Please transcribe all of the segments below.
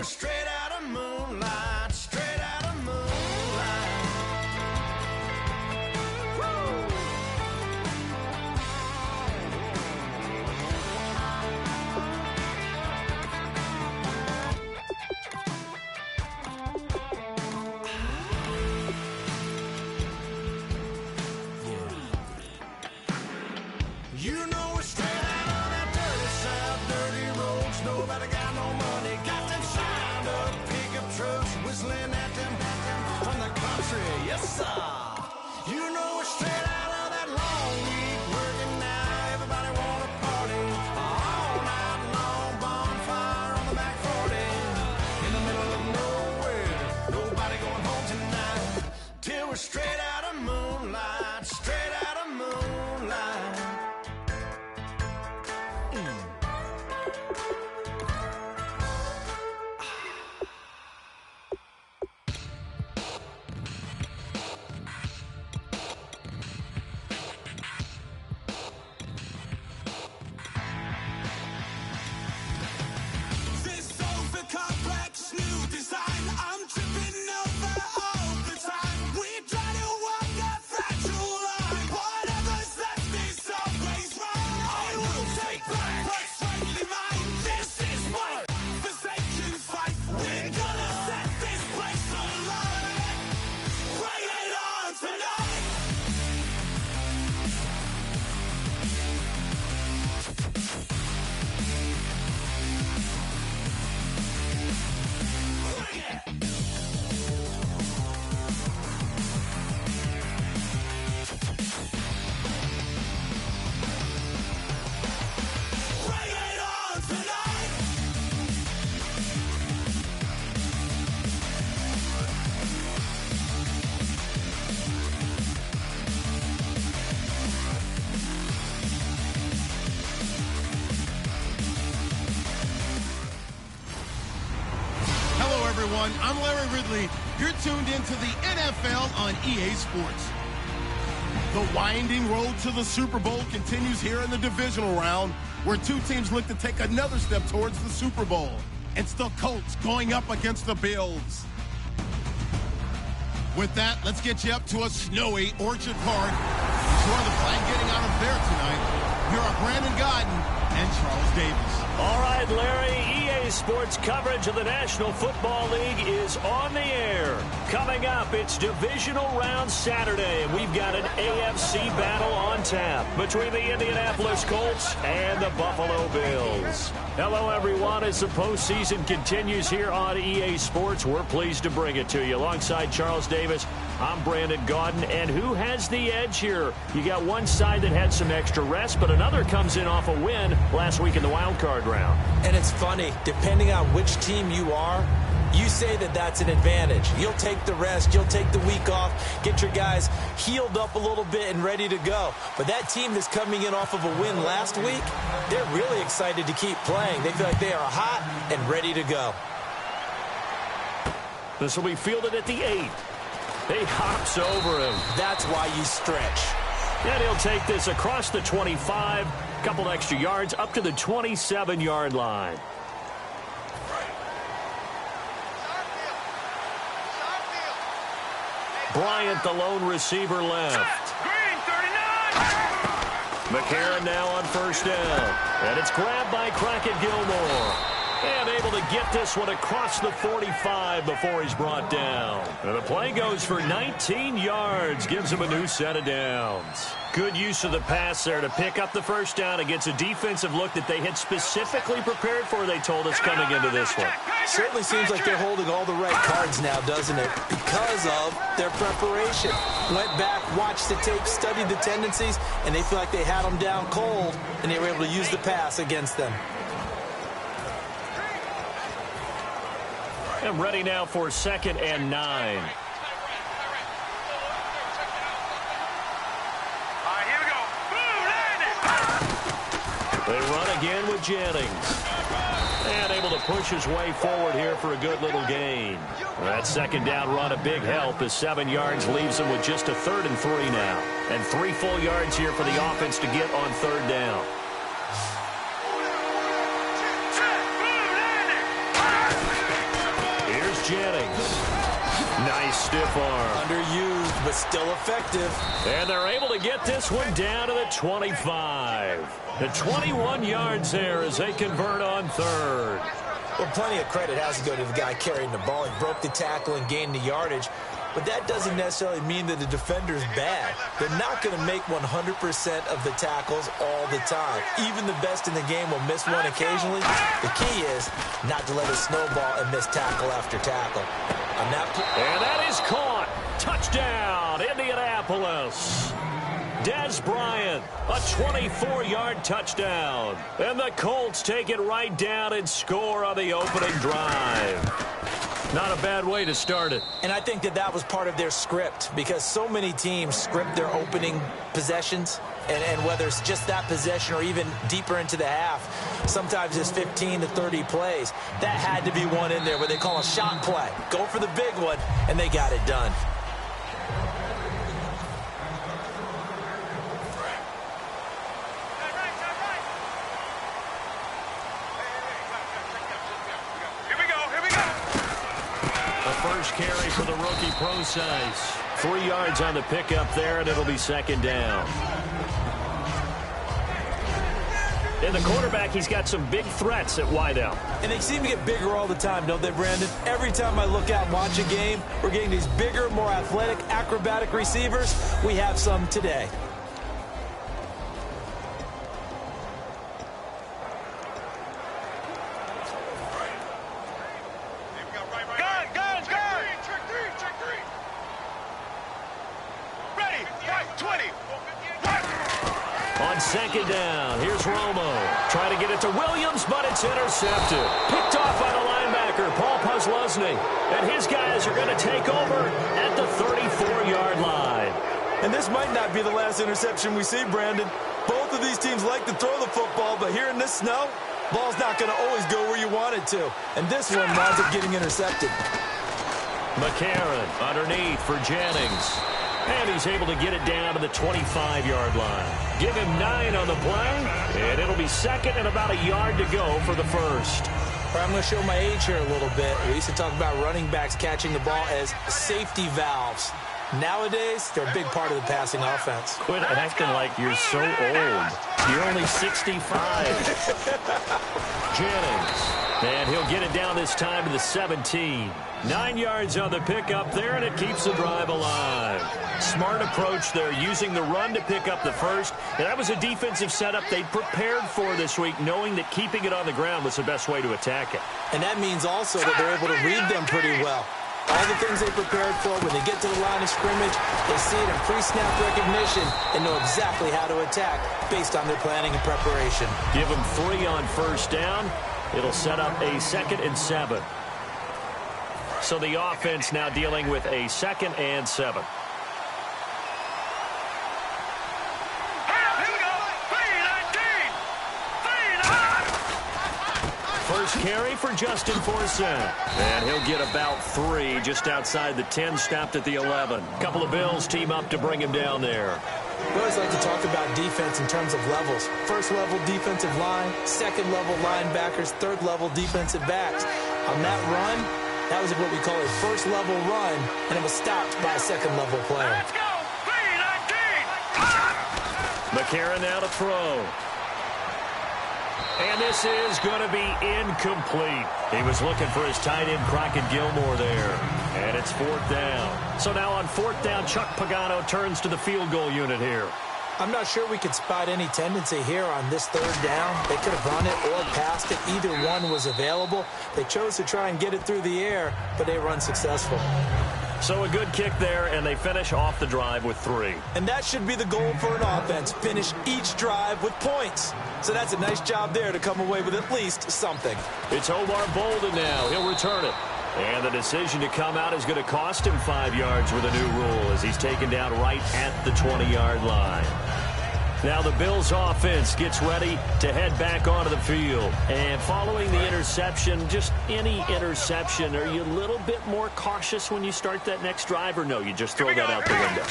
we're straight out of moonlight, straight out of moonlight. Woo! You know we're straight out on that dirty south, dirty roads. Nobody got no money, got them signed up pickup trucks, whistling at them from the country. Yes, sir. You know we're straight out of that long week working now. Everybody wanna party all night long, bonfire on the back 40 in the middle of nowhere. Nobody going home tonight till we're straight out of moonlight, straight out of moonlight. I'm Larry Ridley. You're tuned into the NFL on EA Sports. The winding road to the Super Bowl continues here in the divisional round, where two teams look to take another step towards the Super Bowl. It's the Colts going up against the Bills. With that, let's get you up to a snowy Orchard Park. Enjoy the flag getting out of there tonight. Here are Brandon Godden and Charles Davis. All right, Larry, EA Sports coverage of the National Football League is on the air. Coming up, it's Divisional Round Saturday, and we've got an AFC battle on tap between the Indianapolis Colts and the Buffalo Bills. Hello, everyone. As the postseason continues here on EA Sports, we're pleased to bring it to you. Alongside Charles Davis, I'm Brandon Gaudin, and who has the edge here? You got one side that had some extra rest, but another comes in off a win last week in the wild card round. And it's funny, depending on which team you are, you say that that's an advantage. You'll take the rest, you'll take the week off, get your guys healed up a little bit and ready to go. But that team that's coming in off of a win last week, they're really excited to keep playing. They feel like they are hot and ready to go. This will be fielded at the 8. He hops over him. That's why you stretch. And he'll take this across the 25, couple extra yards up to the 27-yard line. Bryant, the lone receiver, left. McCarron now on first down. And it's grabbed by Crockett Gilmore. And able to get this one across the 45 before he's brought down. And the play goes for 19 yards. Gives him a new set of downs. Good use of the pass there to pick up the first down against a defensive look that they had specifically prepared for, they told us, coming into this one. Certainly seems like they're holding all the right cards now, doesn't it? Because of their preparation. Went back, watched the tape, studied the tendencies, and they feel like they had them down cold, and they were able to use the pass against them. And ready now for 2nd and 9. They run again with Jennings. And able to push his way forward here for a good little gain. That second down run, a big help as 7 yards leaves him with just a 3rd and 3 now. And 3 full yards here for the offense to get on 3rd down. Jennings. Nice stiff arm. Underused, but still effective. And they're able to get this one down to the 25. The 21 yards there as they convert on third. Well, plenty of credit has to go to the guy carrying the ball. He broke the tackle and gained the yardage. But that doesn't necessarily mean that the defender's bad. They're not going to make 100% of the tackles all the time. Even the best in the game will miss one occasionally. The key is not to let it snowball and miss tackle after tackle. And that is caught. Touchdown, Indianapolis. Des Bryant, a 24-yard touchdown. And the Colts take it right down and score on the opening drive. Not a bad way to start it. And I think that was part of their script, because so many teams script their opening possessions, and whether it's just that possession or even deeper into the half, sometimes it's 15 to 30 plays. That had to be one in there where they call a shot play. Go for the big one, and they got it done. First carry for the rookie Procise. 3 yards on the pickup there, and it'll be second down. And the quarterback, he's got some big threats at wideout. And they seem to get bigger all the time, don't they, Brandon? Every time I look out and watch a game, we're getting these bigger, more athletic, acrobatic receivers. We have some today. On second down, here's Romo. Trying to get it to Williams, but it's intercepted. Picked off by the linebacker, Paul Posluszny. And his guys are going to take over at the 34-yard line. And this might not be the last interception we see, Brandon. Both of these teams like to throw the football, but here in this snow, ball's not going to always go where you want it to. And this one winds up getting intercepted. McCarron underneath for Jennings. And he's able to get it down to the 25-yard line. Give him 9 on the play, and it'll be second and about a yard to go for the first. I'm going to show my age here a little bit. We used to talk about running backs catching the ball as safety valves. Nowadays, they're a big part of the passing offense. Quit acting like you're so old. You're only 65. Jennings. And he'll get it down this time to the 17. 9 yards on the pickup there, and it keeps the drive alive. Smart approach there, using the run to pick up the first. And that was a defensive setup they'd prepared for this week, knowing that keeping it on the ground was the best way to attack it. And that means also that they're able to read them pretty well. All the things they prepared for, when they get to the line of scrimmage, they see it in pre-snap recognition and know exactly how to attack based on their planning and preparation. Give them 3 on first down. It'll set up a 2nd and 7. So the offense now dealing with a 2nd and 7. First carry for Justin Forsett. And he'll get about 3 just outside the 10, stopped at the 11. Couple of Bills team up to bring him down there. We always like to talk about defense in terms of levels. First level defensive line, second level linebackers, third level defensive backs. On that run, that was what we call a first level run, and it was stopped by a second level player. Let's go! 3-19! McCarron now to throw. And this is going to be incomplete. He was looking for his tight end, Crockett Gilmore, there. And it's 4th down. So now on 4th down, Chuck Pagano turns to the field goal unit here. I'm not sure we could spot any tendency here on this 3rd down. They could have run it or passed it. Either one was available. They chose to try and get it through the air, but they were unsuccessful. So a good kick there, and they finish off the drive with 3. And that should be the goal for an offense, finish each drive with points. So that's a nice job there to come away with at least something. It's Omar Bolden now. He'll return it. And the decision to come out is going to cost him 5 yards with a new rule as he's taken down right at the 20-yard line. Now the Bills offense gets ready to head back onto the field. And following the interception, just any interception, are you a little bit more cautious when you start that next drive, or no, you just throw that out the window?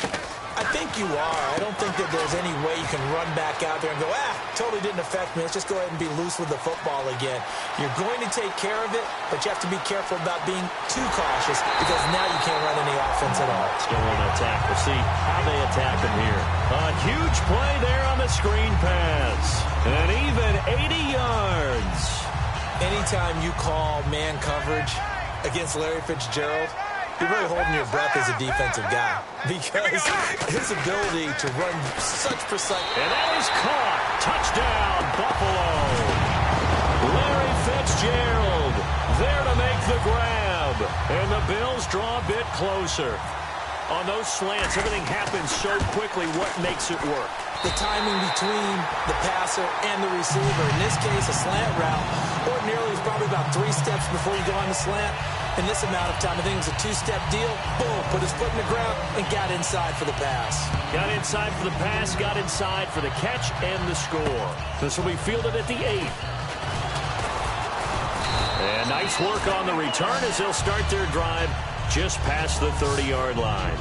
I think you are. I don't think that there's any way you can run back out there and go, totally didn't affect me. Let's just go ahead and be loose with the football again. You're going to take care of it, but you have to be careful about being too cautious because now you can't run any offense at all. Still on attack. We'll see how they attack him here. A huge play there on the screen pass. And even 80 yards. Anytime you call man coverage against Larry Fitzgerald, you're really holding your breath as a defensive guy because his ability to run such precise. And that is caught. Touchdown, Buffalo. Larry Fitzgerald there to make the grab. And the Bills draw a bit closer. On those slants, everything happens so quickly. What makes it work? The timing between the passer and the receiver. In this case, a slant route ordinarily is probably about 3 steps before you go on the slant. In this amount of time, I think it was a 2-step deal. Boom, put his foot in the ground and got inside for the pass. Got inside for the pass, got inside for the catch and the score. This will be fielded at the 8. And nice work on the return as they'll start their drive just past the 30-yard line.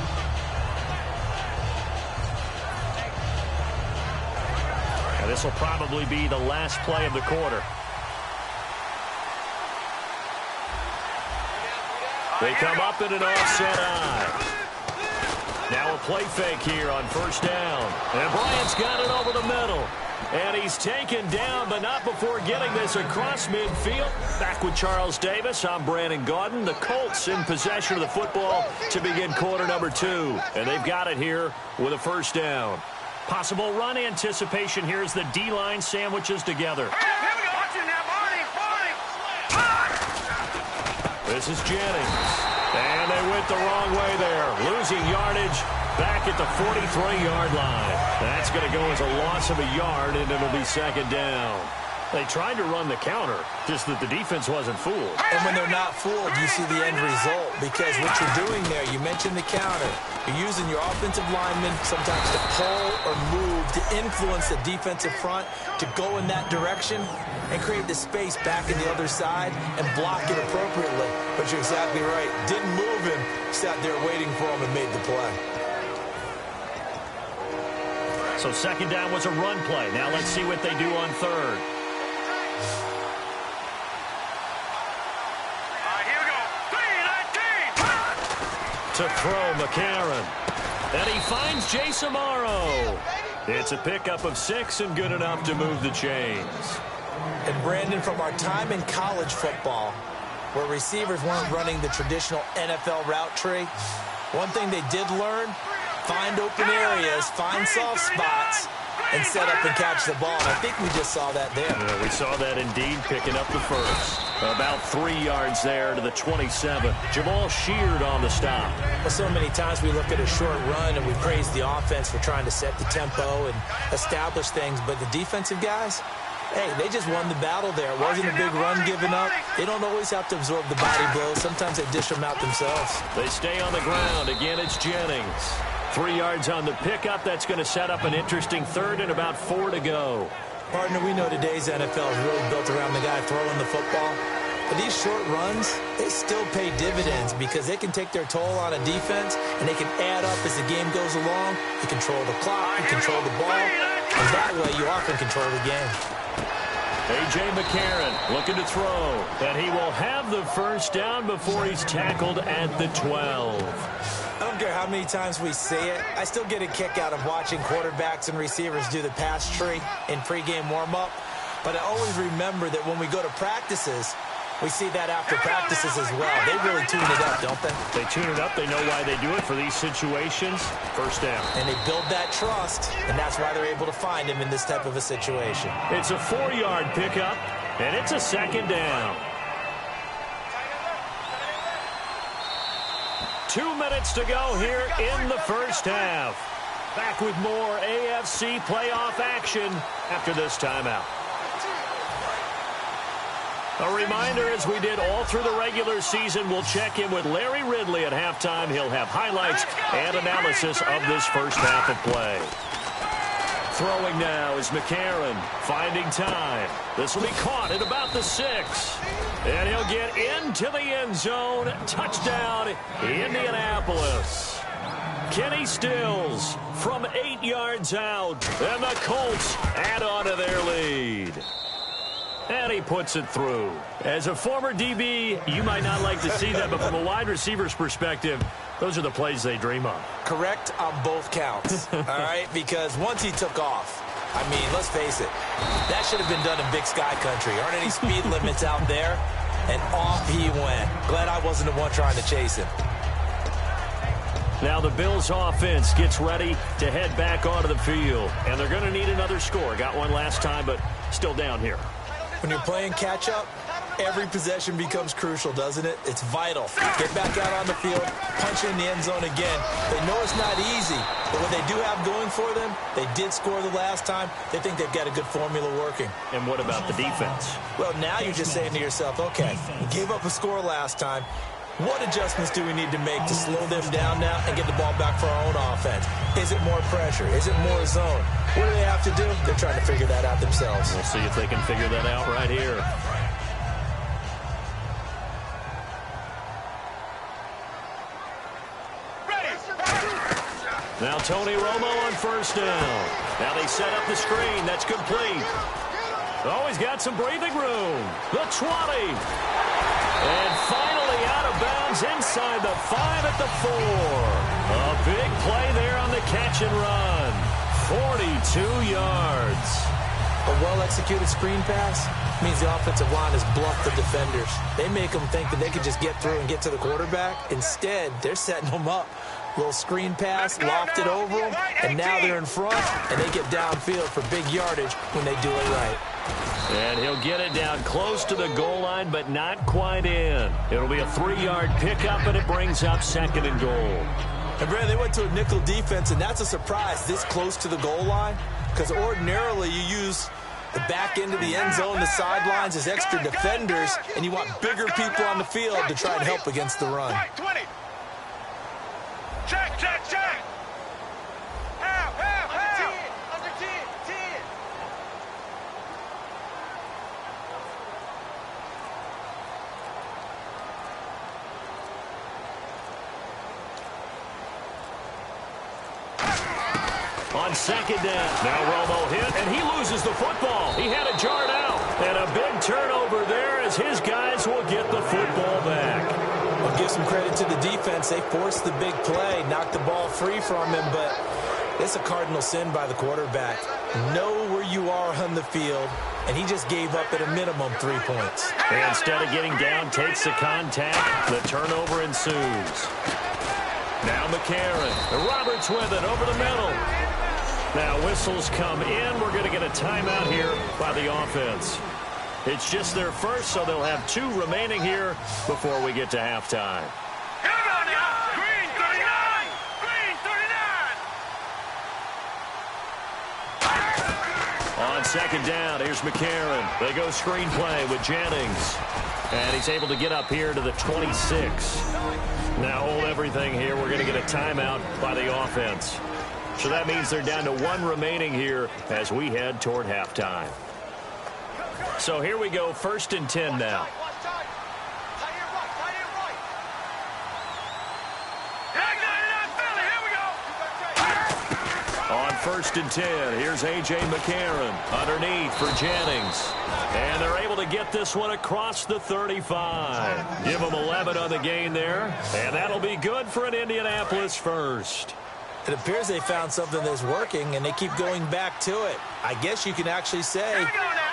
And this will probably be the last play of the quarter. They come up in an offset eye. Now a play fake here on first down. And Bryant's got it over the middle. And he's taken down, but not before getting this across midfield. Back with Charles Davis, I'm Brandon Gaudin. The Colts in possession of the football to begin quarter number 2. And they've got it here with a first down. Possible run anticipation here as the D-line sandwiches together. This is Jennings. And they went the wrong way there. Losing yardage back at the 43-yard line. That's going to go as a loss of a yard, and it'll be second down. They tried to run the counter, just that the defense wasn't fooled. And when they're not fooled, you see the end result. Because what you're doing there, you mentioned the counter. You're using your offensive linemen sometimes to pull or move to influence the defensive front to go in that direction and create the space back in the other side and block it appropriately. But you're exactly right. Didn't move him. Sat there waiting for him and made the play. So second down was a run play. Now let's see what they do on third. To throw McCarron. And he finds Jace Amaro. It's a pickup of 6 and good enough to move the chains. And Brandon, from our time in college football, where receivers weren't running the traditional NFL route tree, one thing they did learn, find open areas, find soft spots, and set up and catch the ball. And I think we just saw that there. Yeah, we saw that indeed, picking up the first. About 3 yards there to the 27. Jamal Sheard on the stop. Well, so many times we look at a short run and we praise the offense for trying to set the tempo and establish things, but the defensive guys, hey, they just won the battle there. It wasn't a big run given up. They don't always have to absorb the body blows. Sometimes they dish them out themselves. They stay on the ground. Again, it's Jennings. 3 yards on the pickup. That's going to set up an interesting third and about 4 to go. Partner, we know today's NFL is really built around the guy throwing the football. But these short runs, they still pay dividends because they can take their toll on a defense and they can add up as the game goes along. You control the clock, you control the ball, and that way you often control the game. A.J. McCarron looking to throw, and he will have the first down before he's tackled at the 12. I don't care how many times we see it. I still get a kick out of watching quarterbacks and receivers do the pass tree in pregame warm-up. But I always remember that when we go to practices, we see that after practices as well. They really tune it up, don't they? They tune it up. They know why they do it for these situations. First down. And they build that trust, and that's why they're able to find him in this type of a situation. It's a 4-yard pickup, and it's a second down. 2 minutes to go here in the first half. Back with more AFC playoff action after this timeout. A reminder, as we did all through the regular season, we'll check in with Larry Ridley at halftime. He'll have highlights and analysis of this first half of play. Throwing now is McCarron, finding time. This will be caught at about the 6. And he'll get into the end zone. Touchdown, Indianapolis. Kenny Stills from 8 yards out, and the Colts add on to their lead. And he puts it through. As a former DB, you might not like to see that, but from a wide receiver's perspective, those are the plays they dream of. Correct on both counts, all right? Because once he took off, I mean, let's face it, that should have been done in Big Sky Country. Aren't any speed limits out there? And off he went. Glad I wasn't the one trying to chase him. Now the Bills offense gets ready to head back onto the field. And they're going to need another score. Got one last time, but still down here. When you're playing catch-up, every possession becomes crucial, doesn't it? It's vital. Get back out on the field, punch in the end zone again. They know it's not easy, but what they do have going for them, they did score the last time. They think they've got a good formula working. And what about the defense? Well, now you're just saying to yourself, okay, we gave up a score last time. What adjustments do we need to make to slow them down now and get the ball back for our own offense? Is it more pressure? Is it more zone? What do they have to do? They're trying to figure that out themselves. We'll see if they can figure that out right here. Now Tony Romo on first down. Now they set up the screen. That's complete. Oh, he's got some breathing room. The 20. And finally out of bounds inside the 5 at the 4. A big play there on the catch and run. 42 yards. A well-executed screen pass means the offensive line has bluffed the defenders. They make them think that they can just get through and get to the quarterback. Instead, they're setting them up. Little screen pass, lofted over them, and now they're in front, and they get downfield for big yardage when they do it right. And he'll get it down close to the goal line, but not quite in. It'll be a 3-yard pickup, and it brings up 2nd and goal. And, Brad, they went to a nickel defense, and that's a surprise this close to the goal line, because ordinarily you use the back end of the end zone, the sidelines as extra defenders, and you want bigger people on the field to try and help against the run. Check, check, check. Help, help, help. Under 10, 10. On 2nd down. Now Romo hit, and he loses the football. He had it jarred out. And a big turnover there as his guys will get the football back. I'll give some credit to the defense. They forced the big play, knocked the ball free from him, but it's a cardinal sin by the quarterback. Know where you are on the field, and he just gave up at a minimum 3 points. And instead of getting down, takes the contact. The turnover ensues. Now McCarron. Roberts with it over the middle. Now whistles come in. We're going to get a timeout here by the offense. It's just their first, so they'll have 2 remaining here before we get to halftime. Here we go now. Green 39. Green 39. On 2nd down, here's McCarron. They go screenplay with Jennings. And he's able to get up here to the 26. Now hold everything here. We're going to get a timeout by the offense. So that means they're down to 1 remaining here as we head toward halftime. So here we go, 1st and 10 now. On 1st and 10, here's A.J. McCarron underneath for Jennings. And they're able to get this one across the 35. Give them 11 on the gain there. And that'll be good for an Indianapolis first. It appears they found something that's working, and they keep going back to it. I guess you can actually say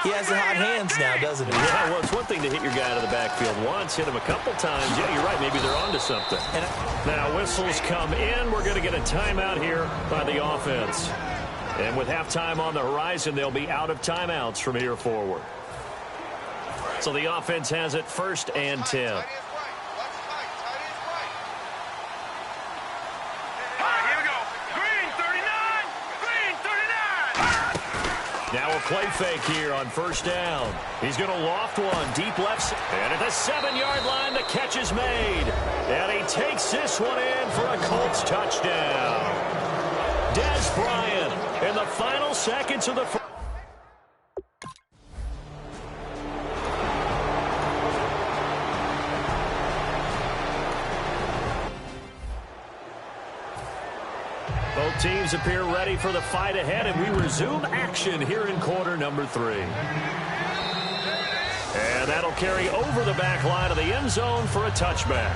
he has the hot hands now, doesn't he? Yeah, well, it's one thing to hit your guy out of the backfield once, hit him a couple times. Yeah, you're right. Maybe they're onto something. Now whistles come in. We're going to get a timeout here by the offense. And with halftime on the horizon, they'll be out of timeouts from here forward. So the offense has it 1st and 10. Now a play fake here on 1st down. He's going to loft one deep left. And at the 7-yard line, the catch is made. And he takes this one in for a Colts touchdown. Dez Bryant in the final seconds of the first. Both teams appear ready for the fight ahead, and we resume action here in quarter number 3. And that'll carry over the back line of the end zone for a touchback.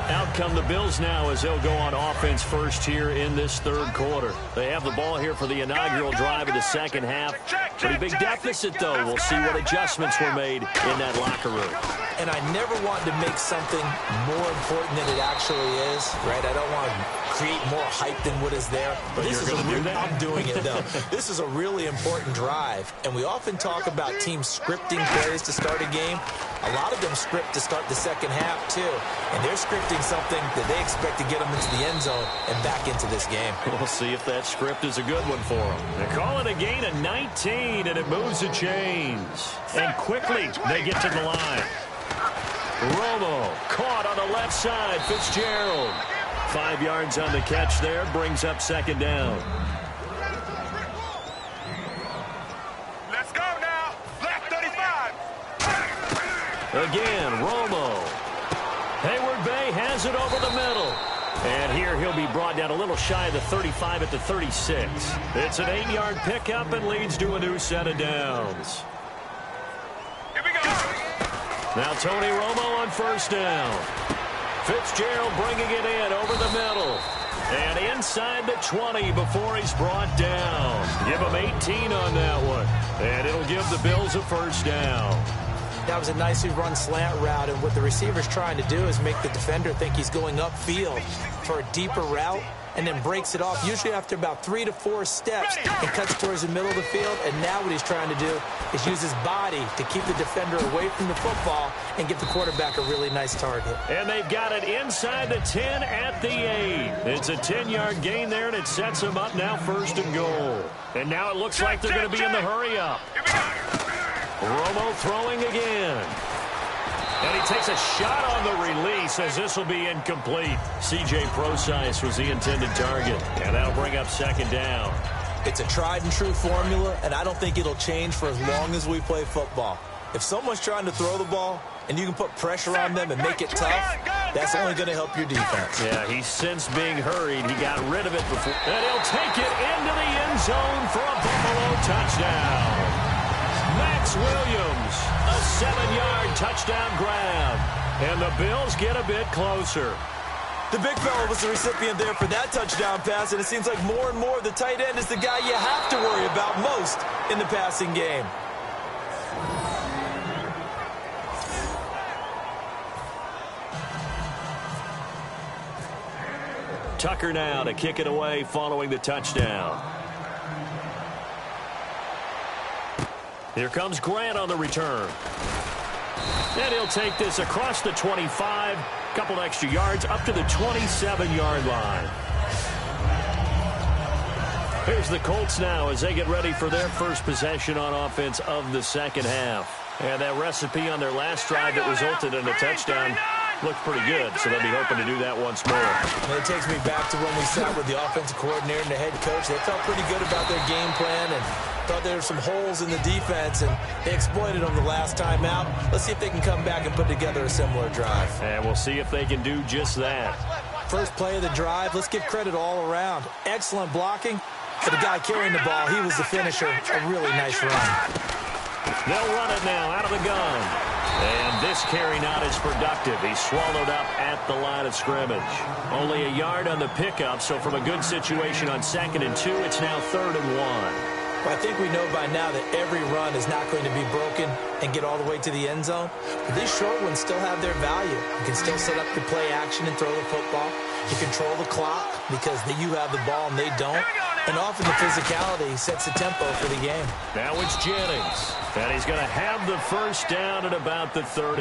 Out come the Bills now as they'll go on offense first here in this third quarter. They have the ball here for the inaugural drive of the second half. Pretty big deficit, though. We'll see what adjustments were made in that locker room. And I never want to make something more important than it actually is, right? I don't want to create more hype than what is there. But this is I'm doing it, though. This is a really important drive. And we often talk about teams scripting plays to start a game. A lot of them script to start the second half, too. And they're scripting something that they expect to get them into the end zone and back into this game. We'll see if that script is a good one for them. They call it a gain of 19, and it moves the chains. And quickly, they get to the line. Romo caught on the left side. Fitzgerald. 5 yards on the catch there. Brings up second down. Let's go now. Left 35. Again, Romo. Hayward Bay has it over the middle. And here he'll be brought down a little shy of the 35 at the 36. It's an 8-yard pickup and leads to a new set of downs. Here we go. Now Tony Romo on first down. Fitzgerald bringing it in over the middle. And inside the 20 before he's brought down. Give him 18 on that one. And it'll give the Bills a first down. That was a nicely run slant route, and what the receiver's trying to do is make the defender think he's going upfield for a deeper route, and then breaks it off, usually after about 3 to 4 steps, and cuts towards the middle of the field. And now what he's trying to do is use his body to keep the defender away from the football and give the quarterback a really nice target. And they've got it inside the 10 at the 8. It's a 10-yard gain there, and it sets them up now first and goal. And now it looks like they're going to be in the hurry-up. Romo throwing again. And he takes a shot on the release as this will be incomplete. C.J. Prosise was the intended target. And that'll bring up second down. It's a tried-and-true formula, and I don't think it'll change for as long as we play football. If someone's trying to throw the ball and you can put pressure on them and make it tough, that's only going to help your defense. Yeah, he's since being hurried. He got rid of it before. And he'll take it into the end zone for a Buffalo touchdown. Max Williams, a 7-yard touchdown grab. And the Bills get a bit closer. The big fella was the recipient there for that touchdown pass, and it seems like more and more the tight end is the guy you have to worry about most in the passing game. Tucker now to kick it away following the touchdown. Here comes Grant on the return. And he'll take this across the 25, couple extra yards up to the 27-yard line. Here's the Colts now as they get ready for their first possession on offense of the second half. And that recipe on their last drive that resulted in a touchdown looked pretty good, so they'll be hoping to do that once more. And it takes me back to when we sat with the offensive coordinator and the head coach. They felt pretty good about their game plan and thought there were some holes in the defense, and they exploited them the last time out. Let's see if they can come back and put together a similar drive. And we'll see if they can do just that. First play of the drive, let's give credit all around. Excellent blocking. For the guy carrying the ball, he was the finisher. A really nice run. They'll run it now out of the gun. And this carry not as productive. He's swallowed up at the line of scrimmage. Only a yard on the pickup, so from a good situation on 2nd and 2, it's now 3rd and 1. Well, I think we know by now that every run is not going to be broken and get all the way to the end zone. But these short ones still have their value. You can still set up your play action and throw the football. You control the clock because you have the ball and they don't. And often the physicality sets the tempo for the game. Now it's Jennings. And he's going to have the first down at about the 38.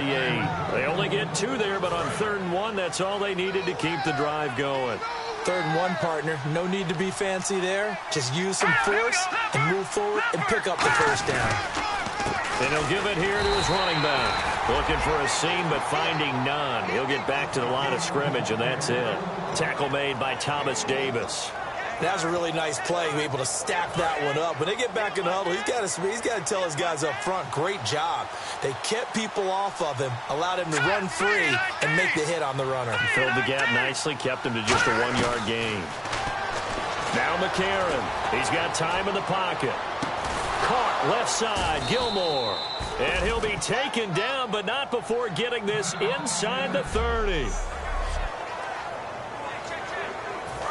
They only get 2 there, but on 3rd and 1, that's all they needed to keep the drive going. 3rd and 1, partner. No need to be fancy there. Just use some force and move forward and pick up the first down. And he'll give it here to his running back. Looking for a seam, but finding none. He'll get back to the line of scrimmage, and that's it. Tackle made by Thomas Davis. That was a really nice play, able to stack that one up. When they get back in the huddle, he's got to tell his guys up front, great job. They kept people off of him, allowed him to run free and make the hit on the runner. He filled the gap nicely, kept him to just a 1-yard gain. Now McCarron. He's got time in the pocket. Caught left side, Gilmore. And he'll be taken down, but not before getting this inside the 30.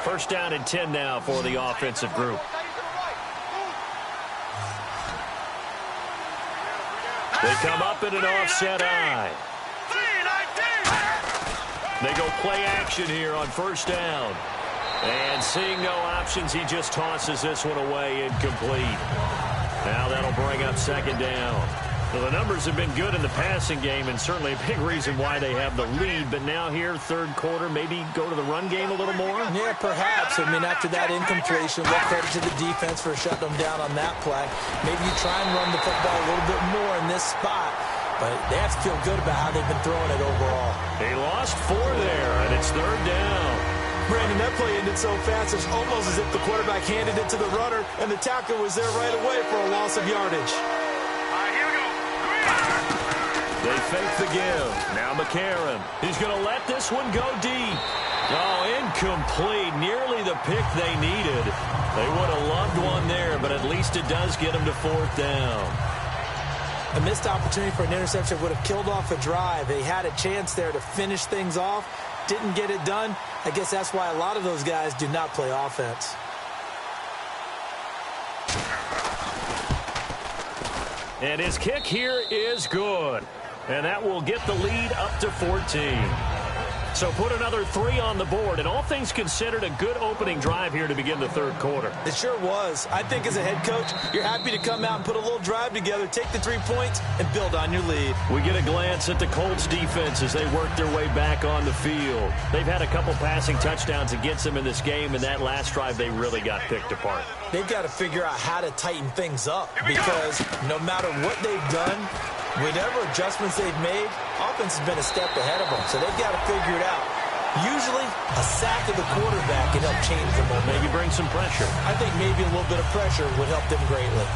First down and 10 now for the offensive group. They come up in an offset eye. They go play action here on first down. And seeing no options, he just tosses this one away, incomplete. Now that'll bring up second down. Well, the numbers have been good in the passing game, and certainly a big reason why they have the lead. But now here, third quarter, maybe go to the run game a little more? Yeah, perhaps. I mean, after that incompletion, what credit to the defense for shutting them down on that play. Maybe you try and run the football a little bit more in this spot. But they have to feel good about how they've been throwing it overall. They lost 4 there, and it's third down. Brandon, that play ended so fast, it's almost as if the quarterback handed it to the runner, and the tackle was there right away for a loss of yardage. They fake the give. Now McCarron. He's going to let this one go deep. Oh, incomplete. Nearly the pick they needed. They would have loved one there, but at least it does get them to fourth down. A missed opportunity for an interception would have killed off a drive. They had a chance there to finish things off. Didn't get it done. I guess that's why a lot of those guys do not play offense. And his kick here is good. And that will get the lead up to 14. So put another 3 on the board. And all things considered, a good opening drive here to begin the third quarter. It sure was. I think as a head coach, you're happy to come out and put a little drive together, take the 3 points, and build on your lead. We get a glance at the Colts defense as they work their way back on the field. They've had a couple passing touchdowns against them in this game, and that last drive they really got picked apart. They've got to figure out how to tighten things up because no matter what they've done, whatever adjustments they've made, offense has been a step ahead of them, so they've got to figure it out. Usually, a sack of the quarterback can help change the momentum. Maybe bring some pressure. I think maybe a little bit of pressure would help them greatly.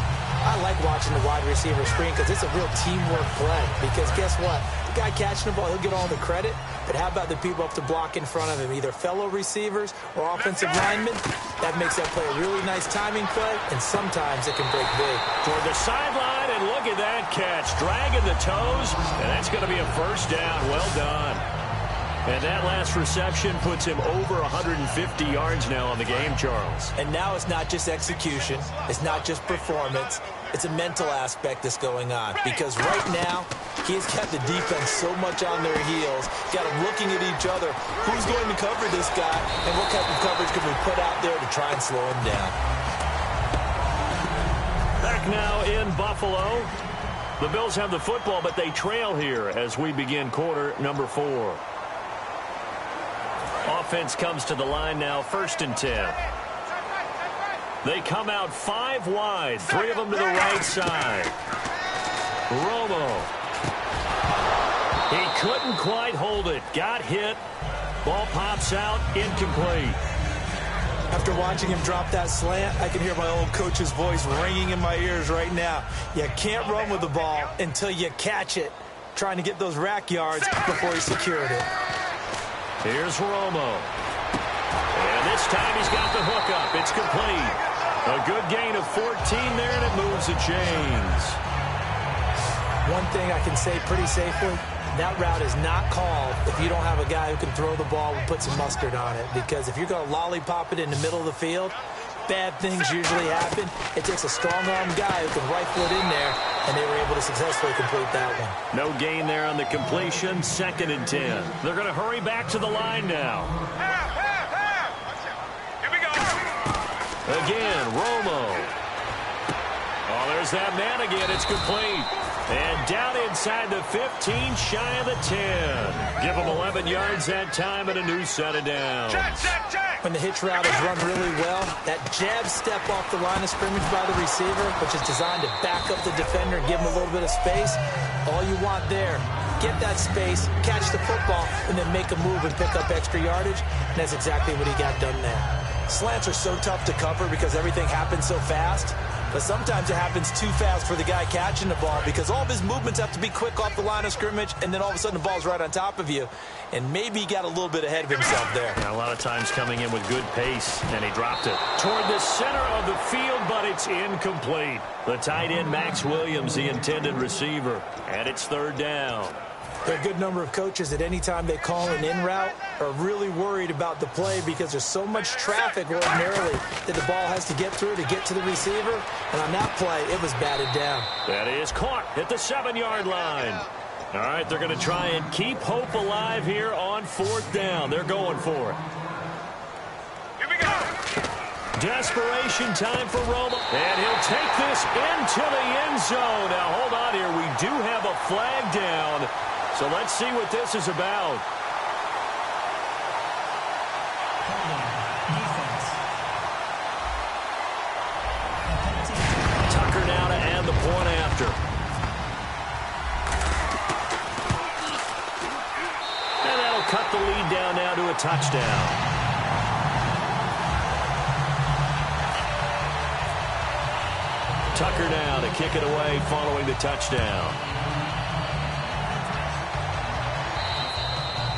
I like watching the wide receiver screen because it's a real teamwork play. Because guess what? The guy catching the ball, he'll get all the credit. But how about the people up to block in front of him, either fellow receivers or offensive linemen? That makes that play a really nice timing play, and sometimes it can break big. Toward the sideline, and look at that catch. Dragging the toes, and that's going to be a first down. Well done. And that last reception puts him over 150 yards now on the game, Charles. And now it's not just execution. It's not just performance. It's a mental aspect that's going on. Because right now, he's got the defense so much on their heels, got them looking at each other. Who's going to cover this guy? And what type of coverage can we put out there to try and slow him down? Back now in Buffalo. The Bills have the football, but they trail here as we begin quarter number 4. Offense comes to the line now, 1st and 10. They come out 5 wide, 3 of them to the right side. Romo. He couldn't quite hold it. Got hit. Ball pops out, incomplete. After watching him drop that slant, I can hear my old coach's voice ringing in my ears right now. You can't run with the ball until you catch it. Trying to get those rack yards before he secured it. Here's Romo. And this time he's got the hookup. It's complete. A good gain of 14 there, and it moves the chains. One thing I can say pretty safely, that route is not called if you don't have a guy who can throw the ball and put some mustard on it. Because if you're going to lollipop it in the middle of the field, bad things usually happen. It takes a strong-arm guy who can rifle it in there, and they were able to successfully complete that one. No gain there on the completion. 2nd and 10. They're going to hurry back to the line now. Here we go. Again, Romo. Oh, there's that man again. It's complete. And down inside the 15, shy of the 10. Give him 11 yards that time and a new set of downs. When the hitch route is run really well, that jab step off the line of scrimmage by the receiver, which is designed to back up the defender and give him a little bit of space, all you want there, get that space, catch the football, and then make a move and pick up extra yardage, and that's exactly what he got done there. Slants are so tough to cover because everything happens so fast. But sometimes it happens too fast for the guy catching the ball because all of his movements have to be quick off the line of scrimmage, and then all of a sudden the ball's right on top of you. And maybe he got a little bit ahead of himself there. A lot of times coming in with good pace, and he dropped it toward the center of the field, but it's incomplete. The tight end, Max Williams, the intended receiver, and it's third down. There are a good number of coaches at any time they call an in route are really worried about the play because there's so much traffic ordinarily that the ball has to get through to get to the receiver. And on that play, it was batted down. That is caught at the 7-yard line. All right, they're going to try and keep hope alive here on fourth down. They're going for it. Here we go. Desperation time for Romo. And he'll take this into the end zone. Now, hold on here. We do have a flag down. So let's see what this is about. Tucker now to add the point after. And that'll cut the lead down now to a touchdown. Tucker now to kick it away following the touchdown.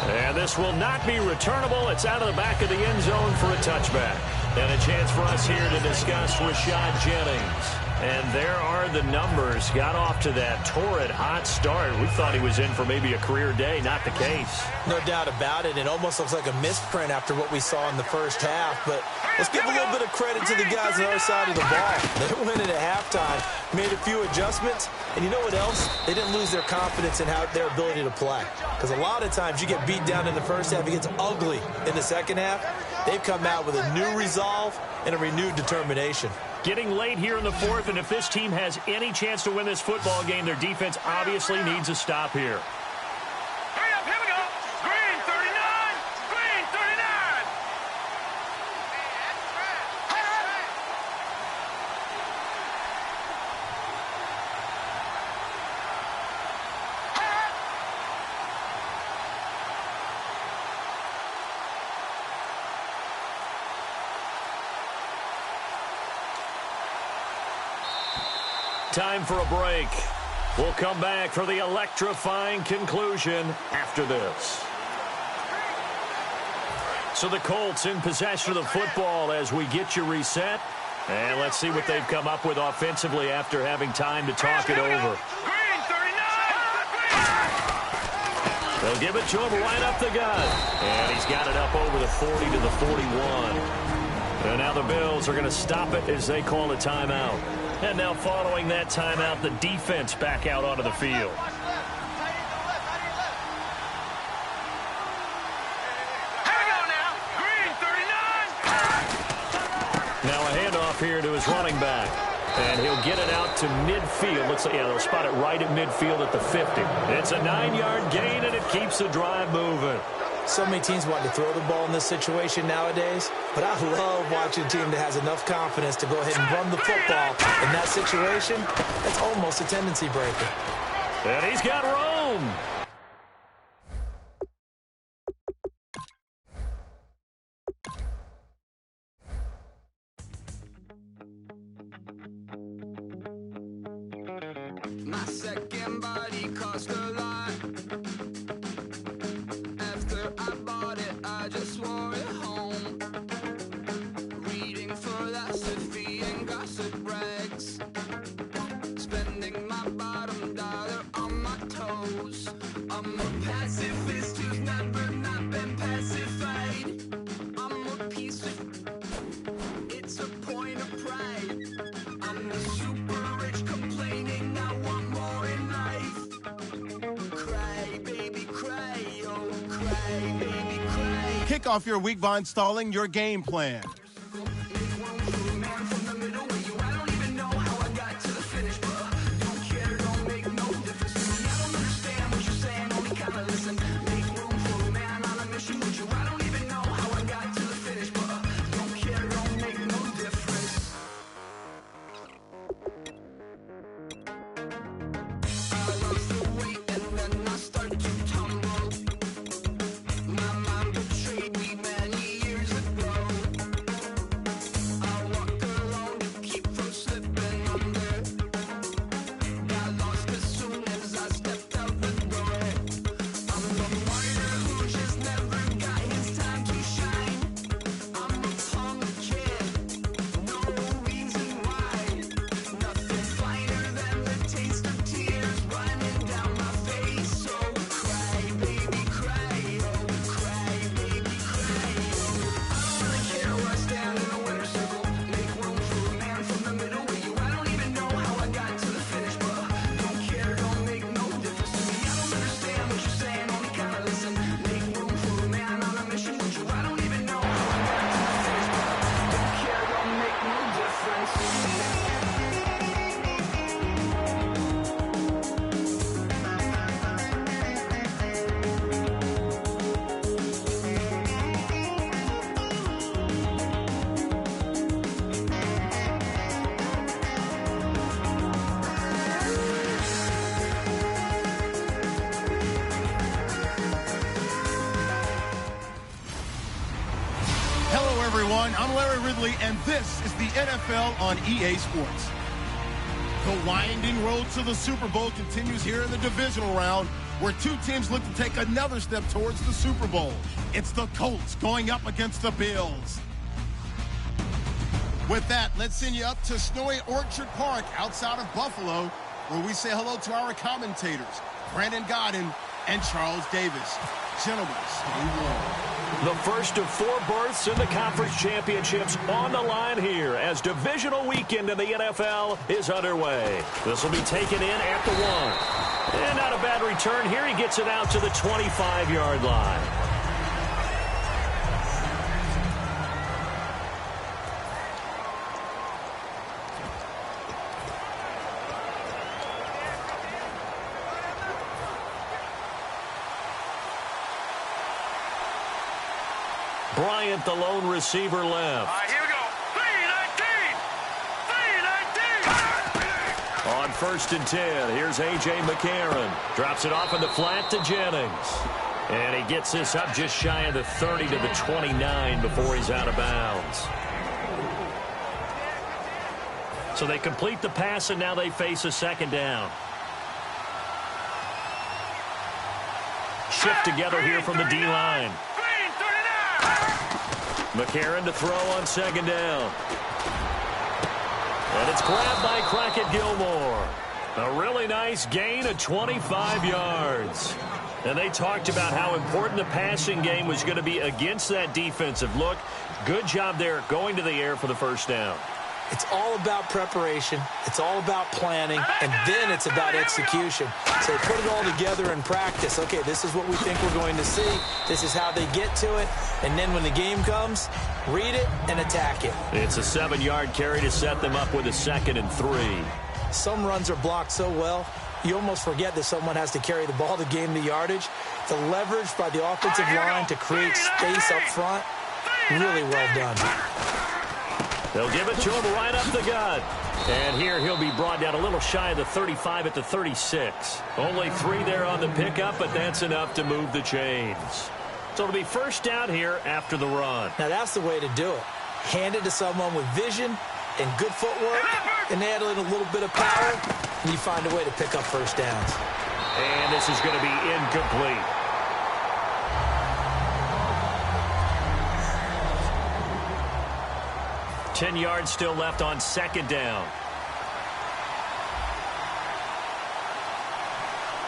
And this will not be returnable. It's out of the back of the end zone for a touchback. And a chance for us here to discuss Rashad Jennings. And there are the numbers. Got off to that torrid hot start. We thought he was in for maybe a career day. Not the case. No doubt about it. It almost looks like a misprint after what we saw in the first half. But let's give a little bit of credit to the guys on our side of the ball. They went in at halftime, made a few adjustments. And you know what else? They didn't lose their confidence in their ability to play. Because a lot of times you get beat down in the first half. It gets ugly in the second half. They've come out with a new resolve and a renewed determination. Getting late here in the fourth, and if this team has any chance to win this football game, their defense obviously needs a stop here. Hurry up, here we go. Green 39. Green 39. Time for a break. We'll come back for the electrifying conclusion after this. So the Colts in possession of the football as we get you reset. And let's see what they've come up with offensively after having time to talk it over. Green 39. They'll give it to him right up the gut. And he's got it up over the 40 to the 41. And now the Bills are going to stop it as they call a timeout. And now following that timeout, the defense back out onto the field. Here we go now. Green 39. Now a handoff here to his running back. And he'll get it out to midfield. Looks like, yeah, they'll spot it right at midfield at the 50. It's a 9-yard gain, and it keeps the drive moving. So many teams want to throw the ball in this situation nowadays, but I love watching a team that has enough confidence to go ahead and run the football. In that situation, that's almost a tendency breaker. And he's got room. My second body cost a lot. After I bought it, I just wore it home. Reading philosophy and gossip rags. Spending my bottom dollar on my toes. I'm a pacifist who's never not been pacified. I'm a piece of... It's a point of pride. I'm the super rich complaining I want more in life. Cry, baby, cry, oh, cry, baby, cry. Kick off your week by installing your game plan. everyone. I'm Larry Ridley, and this is the NFL on EA Sports. The winding road to the Super Bowl continues here in the divisional round, where two teams look to take another step towards the Super Bowl. It's the Colts going up against the Bills. With that, let's send you up to snowy Orchard Park outside of Buffalo, where we say hello to our commentators, Brandon Godden and Charles Davis. Gentlemen, stay warm. The first of 4 berths in the conference championships on the line here as divisional weekend in the NFL is underway. This will be taken in at the 1. And not a bad return here. He gets it out to the 25-yard line. Bryant, the lone receiver, left. Here we go. 3-19. On 1st and 10, here's A.J. McCarron. Drops it off in the flat to Jennings. And he gets this up just shy of the 30 to the 29 before he's out of bounds. So they complete the pass, and now they face a 2nd down. Shift together here from the D-line. McCarron to throw on 2nd down. And it's grabbed by Crockett Gilmore. A really nice gain of 25 yards. And they talked about how important the passing game was going to be against that defensive look. Good job there going to the air for the 1st down. It's all about preparation. It's all about planning. And then it's about execution. So they put it all together in practice. Okay, this is what we think we're going to see. This is how they get to it. And then when the game comes, read it and attack it. It's a 7-yard carry to set them up with a 2nd and 3. Some runs are blocked so well, you almost forget that someone has to carry the ball to gain the yardage. The leverage by the offensive line to create space up front, really well done. They'll give it to him right up the gut. And here he'll be brought down a little shy of the 35 at the 36. Only 3 there on the pickup, but that's enough to move the chains. So it'll be 1st down here after the run. Now that's the way to do it. Hand it to someone with vision and good footwork, and add in a little bit of power, and you find a way to pick up 1st downs. And this is going to be incomplete. Ten yards still left on 2nd down.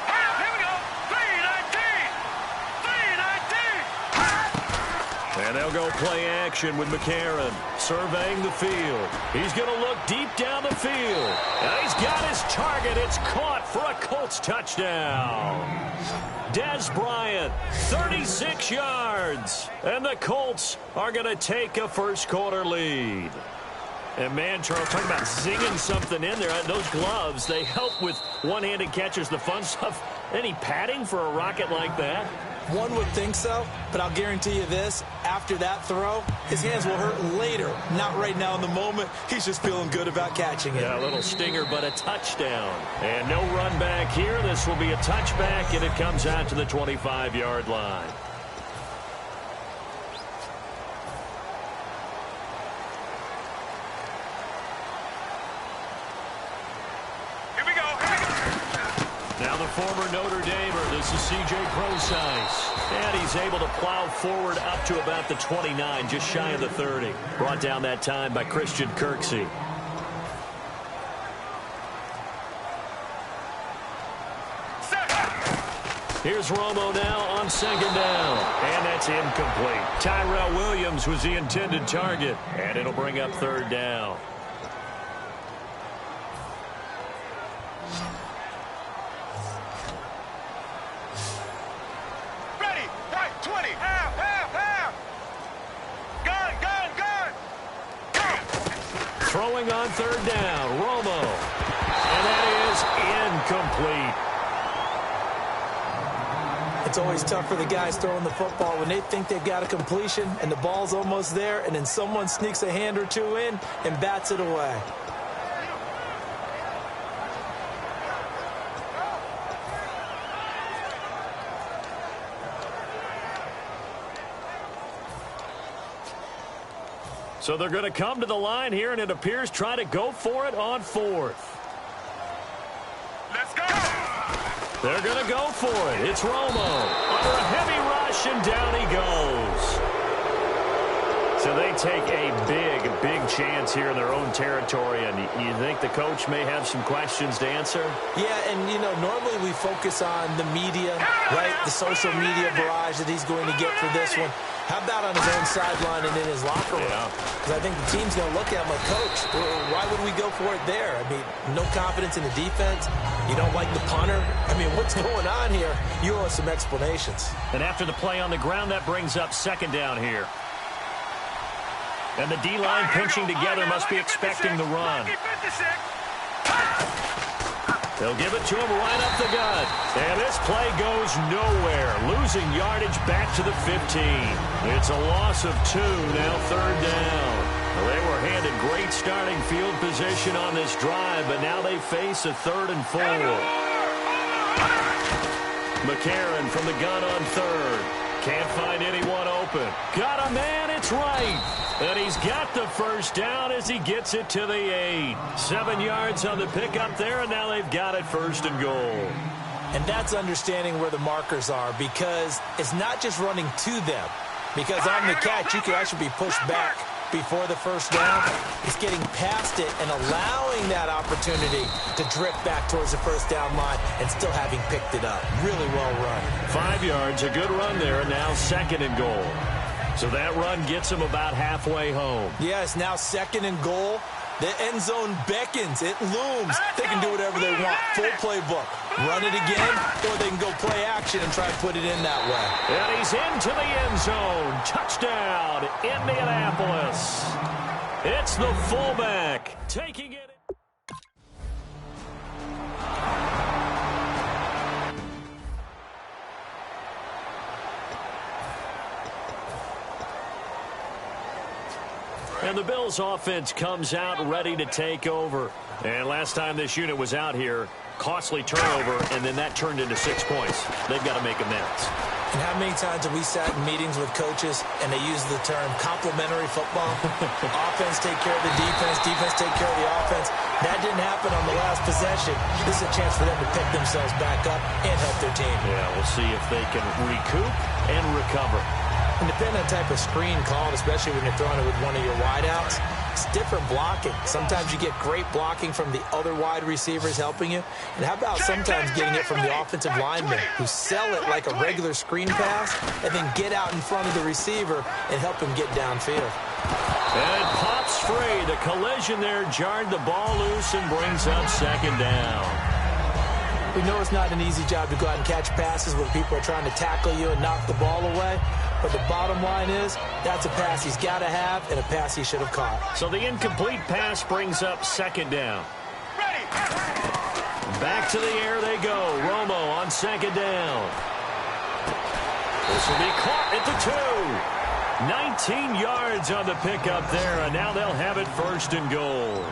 Here we go. 3-19. And they'll go play action with McCarron surveying the field. He's going to look deep down the field. And he's got his target. It's caught for a Colts touchdown. Des Bryant, 36 yards. And the Colts are going to take a 1st quarter lead. And, man, Charles, talking about zinging something in there. Those gloves, they help with one-handed catches, the fun stuff. Any padding for a rocket like that? One would think so, but I'll guarantee you this. After that throw, his hands will hurt later, not right now in the moment. He's just feeling good about catching it. Yeah, a little stinger, but a touchdown. And no run back here. This will be a touchback, and it comes out to the 25-yard line. Now the former Notre Damer, this is C.J. Prosise. And he's able to plow forward up to about the 29, just shy of the 30. Brought down that time by Christian Kirksey. Here's Romo now on 2nd down. And that's incomplete. Tyrell Williams was the intended target. And it'll bring up 3rd down. Throwing on 3rd down, Romo. And that is incomplete. It's always tough for the guys throwing the football when they think they've got a completion and the ball's almost there, and then someone sneaks a hand or two in and bats it away. So they're going to come to the line here, and it appears try to go for it on fourth. Let's go! They're going to go for it. It's Romo under a heavy rush, and down he goes. So they take a big chance here in their own territory, and you think the coach may have some questions to answer? Yeah, and, normally we focus on the media, right, the social media barrage that he's going to get for this one. How about on his own sideline and in his locker room? Because I think the team's going to look at him like, Coach, why would we go for it there? I mean, no confidence in the defense. You don't like the punter. I mean, what's going on here? You owe us some explanations. And after the play on the ground, that brings up second down here. And the D-line pinching together must be expecting the run. They'll give it to him right up the gut. And this play goes nowhere. Losing yardage back to the 15. It's a loss of 2, now third down. Well, they were handed great starting field position on this drive, but now they face a 3rd and 4. McCarron from the gun on third. Can't find anyone open. Got a man, it's right. And he's got the first down as he gets it to the 8. 7 yards on the pickup there, and now they've got it 1st and goal. And that's understanding where the markers are, because it's not just running to them. Because on the catch, you can actually be pushed back before the first down. It's getting past it and allowing that opportunity to drift back towards the first down line and still having picked it up. Really well run. 5 yards, a good run there, and now 2nd and goal. So that run gets him about halfway home. Yeah, it's now 2nd and goal. The end zone beckons. It looms. They can do whatever they want. Full playbook. Run it again, or they can go play action and try to put it in that way. And he's into the end zone. Touchdown, Indianapolis. It's the fullback taking it. And the Bills offense comes out ready to take over. And last time this unit was out here, costly turnover, and then that turned into 6 points. They've got to make amends. And how many times have we sat in meetings with coaches and they use the term complementary football? Offense take care of the defense, defense take care of the offense. That didn't happen on the last possession. This is a chance for them to pick themselves back up and help their team. Yeah, we'll see if they can recoup and recover. And depending on the type of screen called, especially when you're throwing it with one of your wideouts, it's different blocking. Sometimes you get great blocking from the other wide receivers helping you. And how about sometimes getting it from the offensive linemen who sell it like a regular screen pass and then get out in front of the receiver and help him get downfield. And it pops free. The collision there jarred the ball loose and brings up 2nd down. We know it's not an easy job to go out and catch passes when people are trying to tackle you and knock the ball away. But the bottom line is, that's a pass he's got to have and a pass he should have caught. So the incomplete pass brings up 2nd down. Back to the air they go. Romo on 2nd down. This will be caught at the 2. 19 yards on the pickup there, and now they'll have it 1st and goal.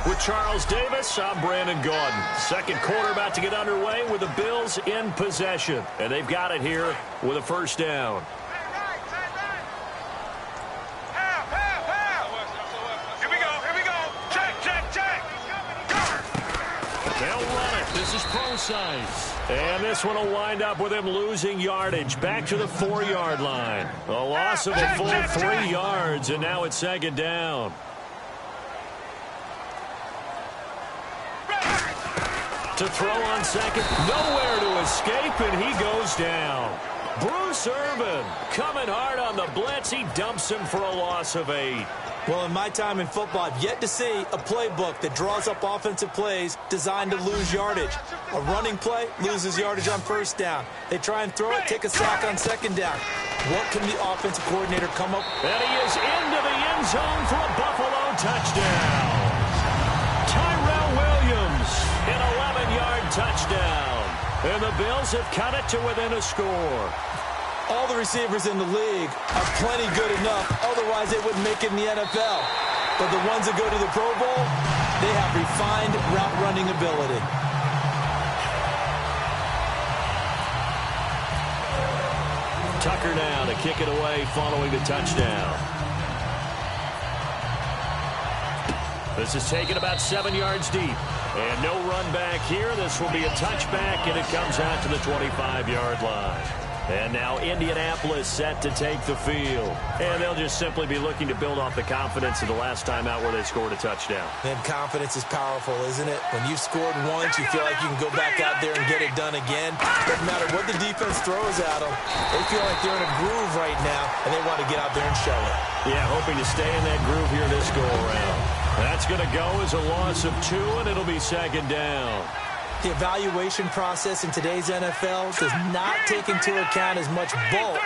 With Charles Davis, I'm Brandon Gordon. Second quarter about to get underway with the Bills in possession. And they've got it here with a 1st down. Here we go. Check. They'll run it. This is Prosise. And this one will wind up with him losing yardage back to the 4-yard line. A loss of a full 3 yards, and now it's 2nd down. To throw on second, nowhere to escape, and he goes down. Bruce Irvin coming hard on the blitz. He dumps him for a loss of 8. Well, in my time in football, I've yet to see a playbook that draws up offensive plays designed to lose yardage. A running play loses yardage on 1st down. They try and throw it, take a sack on 2nd down. What can the offensive coordinator come up? And he is into the end zone for a Buffalo touchdown. Tyrell Williams, an 11-yard touchdown. And the Bills have cut it to within a score. All the receivers in the league are plenty good enough. Otherwise, they wouldn't make it in the NFL. But the ones that go to the Pro Bowl, they have refined route running ability. Tucker now to kick it away following the touchdown. This is taken about 7 yards deep. And no run back here. This will be a touchback, and it comes out to the 25-yard line. And now Indianapolis set to take the field. And they'll just simply be looking to build off the confidence of the last time out where they scored a touchdown. And confidence is powerful, isn't it? When you've scored once, you feel like you can go back out there and get it done again. Doesn't matter what the defense throws at them. They feel like they're in a groove right now, and they want to get out there and show it. Yeah, hoping to stay in that groove here this go-around. That's going to go as a loss of 2, and it'll be second down. The evaluation process in today's NFL does not take into account as much bulk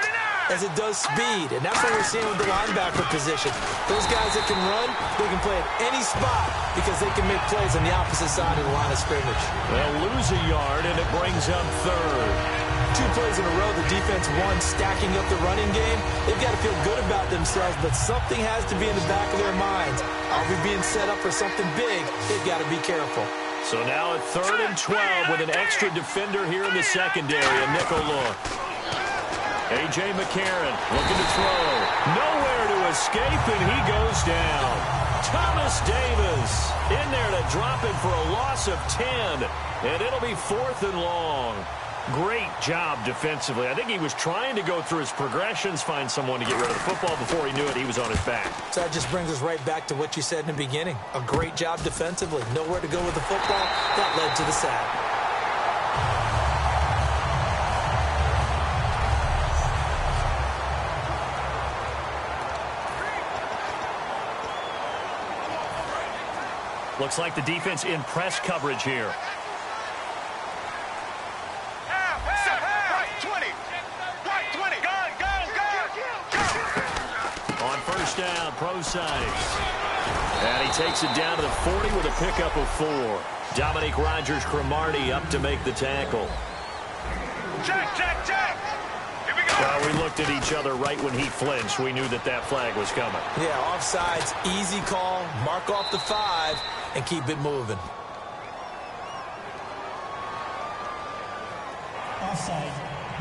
as it does speed, and that's what we're seeing with the linebacker position. Those guys that can run, they can play at any spot because they can make plays on the opposite side of the line of scrimmage. They'll lose a yard, and it brings up third. 2 plays in a row, the defense won, stacking up the running game. They've got to feel good about themselves, but something has to be in the back of their minds. Are we being set up for something big? They've got to be careful. So now at 3rd and 12 with an extra defender here in the secondary, a nickel look. A.J. McCarron looking to throw. Nowhere to escape, and he goes down. Thomas Davis in there to drop it for a loss of 10, and it'll be 4th and long. Great job defensively. I think he was trying to go through his progressions, find someone to get rid of the football. Before he knew it, he was on his back. So that just brings us right back to what you said in the beginning. A great job defensively. Nowhere to go with the football. That led to the sack. Looks like the defense in press coverage here. On first down, pro side. And he takes it down to the 40 with a pickup of 4. Dominique Rodgers-Cromartie up to make the tackle. Check. Here we go. Well, we looked at each other right when he flinched. We knew that that flag was coming. Yeah, offsides, easy call. Mark off the 5 and keep it moving. Offside,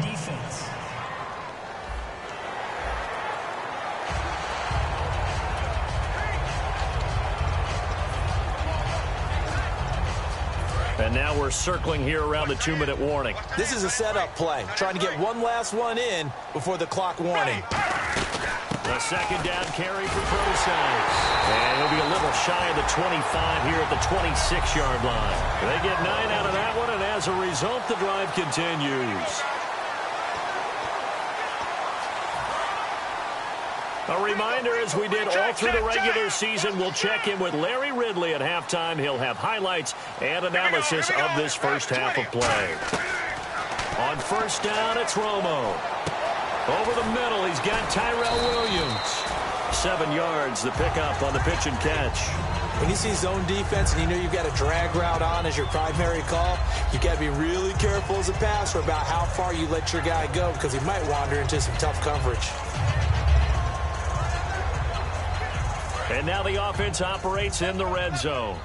defense. And now we're circling here around the 2-minute warning. This is a setup play, trying to get one last one in before the clock warning. A second down carry for Proside. And he'll be a little shy of the 25 here at the 26-yard line. They get 9 out of that one, and as a result, the drive continues. A reminder, as we did all through the regular season, we'll check in with Larry Ridley at halftime. He'll have highlights and analysis of this first half of play. On first down, it's Romo. Over the middle, he's got Tyrell Williams. 7 yards, the pickup on the pitch and catch. When you see zone defense and you know you've got a drag route on as your primary call, you've got to be really careful as a passer about how far you let your guy go because he might wander into some tough coverage. And now the offense operates in the red zone.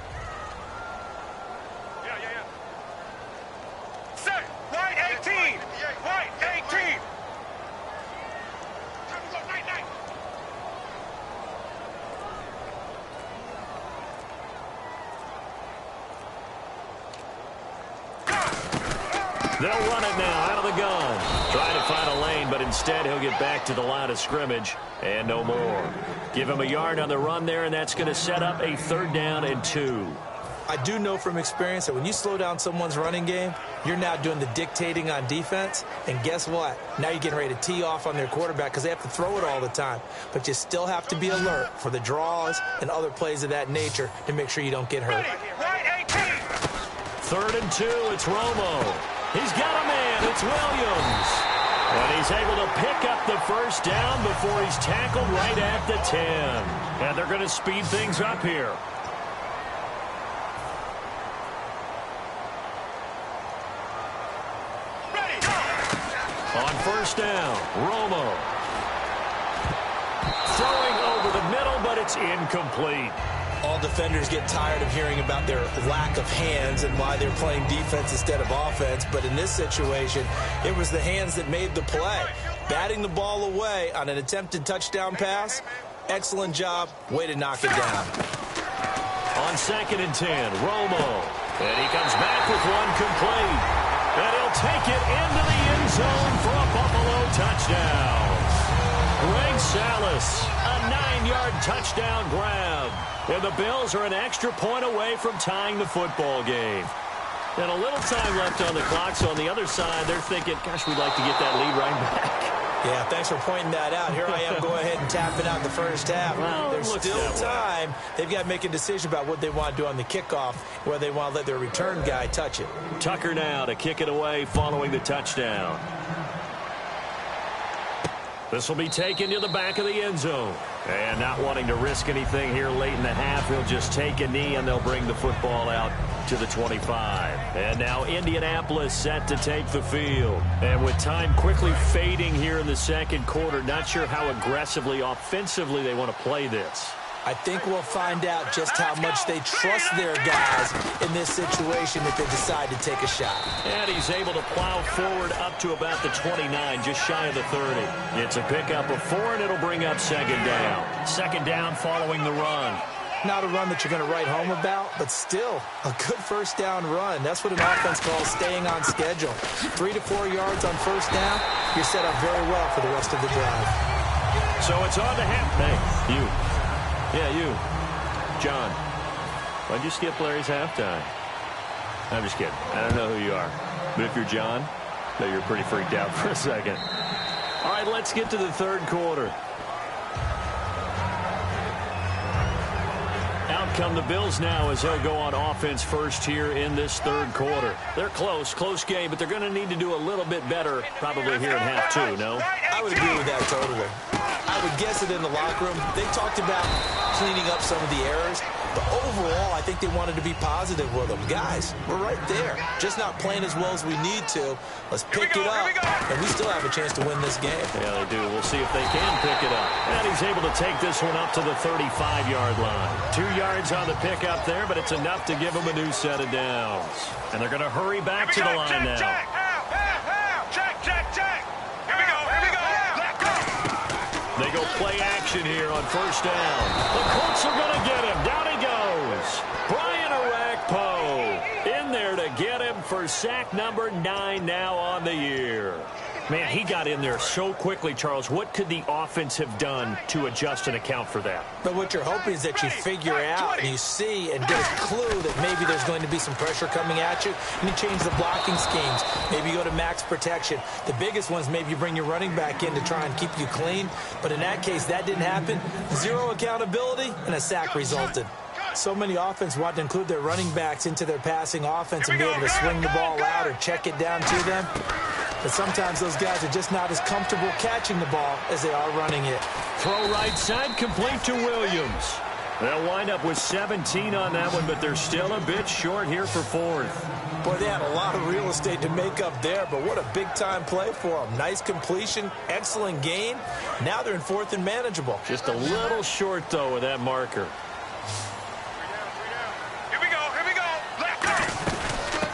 Set. White 18. White 18. They'll run it now out of the gun. Trying to find a lane, but instead he'll get back to the line of scrimmage and no more. Give him a yard on the run there, and that's going to set up a 3rd down and 2. I do know from experience that when you slow down someone's running game, you're now doing the dictating on defense. And guess what? Now you're getting ready to tee off on their quarterback because they have to throw it all the time. But you still have to be alert for the draws and other plays of that nature to make sure you don't get hurt. White 18. 3rd and 2, it's Romo. He's got a man, it's Williams. And he's able to pick up the first down before he's tackled right at the 10. And they're going to speed things up here. Ready, go. On first down, Romo. Throwing over the middle, but it's incomplete. All defenders get tired of hearing about their lack of hands and why they're playing defense instead of offense. But in this situation, it was the hands that made the play. batting the ball away on an attempted touchdown pass. Excellent job. Way to knock it down. On 2nd and 10, Romo. And he comes back with one complete. And he'll take it into the end zone for a Buffalo touchdown. Greg Salas, a 9-yard touchdown grab. And the Bills are an extra point away from tying the football game. And a little time left on the clock, so on the other side, they're thinking, gosh, we'd like to get that lead right back. Yeah, thanks for pointing that out. Here I am, go ahead and tapping out the first half. Well, there's still time. They've got to make a decision about what they want to do on the kickoff, whether they want to let their return guy touch it. Tucker now to kick it away following the touchdown. This will be taken to the back of the end zone. And not wanting to risk anything here late in the half, he'll just take a knee and they'll bring the football out to the 25. And now Indianapolis set to take the field. And with time quickly fading here in the second quarter, not sure how aggressively, offensively they want to play this. I think we'll find out just how much they trust their guys in this situation if they decide to take a shot. And he's able to plow forward up to about the 29, just shy of the 30. It's a pickup of 4, and it'll bring up 2nd down. 2nd down following the run. Not a run that you're going to write home about, but still a good first down run. That's what an offense calls staying on schedule. 3 to 4 yards on first down, you're set up very well for the rest of the drive. So it's on to him. Hey, you. Yeah, you. John, why'd you skip Larry's halftime? I'm just kidding. I don't know who you are. But if you're John, no, you're pretty freaked out for a second. All right, let's get to the third quarter. Out come the Bills now as they'll go on offense first here in this third quarter. They're close game, but they're going to need to do a little bit better probably here in half 2, no? I would agree with that totally. I would guess it in the locker room. They talked about cleaning up some of the errors, but overall, I think they wanted to be positive with them. Guys, we're right there. Just not playing as well as we need to. Let's pick it up, and we still have a chance to win this game. Yeah, they do. We'll see if they can pick it up. And he's able to take this one up to the 35-yard line. 2 yards on the pickup there, but it's enough to give them a new set of downs. And they're going to hurry back to the line now. Check. Here we go. Let go. They go play action here on first down. The Colts are going to get him. Down he goes. Brian Orakpo in there to get him for sack number 9 now on the year. Man, he got in there so quickly, Charles. What could the offense have done to adjust and account for that? But what you're hoping is that you figure out and you see and get a clue that maybe there's going to be some pressure coming at you, and you change the blocking schemes. Maybe you go to max protection. The biggest ones, maybe you bring your running back in to try and keep you clean. But in that case, that didn't happen. 0 accountability, and a sack resulted. So many offenses want to include their running backs into their passing offense and be able to swing the ball out or check it down to them. But sometimes those guys are just not as comfortable catching the ball as they are running it. Throw right side, complete to Williams. They'll wind up with 17 on that one, but they're still a bit short here for 4th. Boy, they had a lot of real estate to make up there, but what a big-time play for them. Nice completion, excellent gain. Now they're in 4th and manageable. Just a little short, though, with that marker. Here we go. Let go.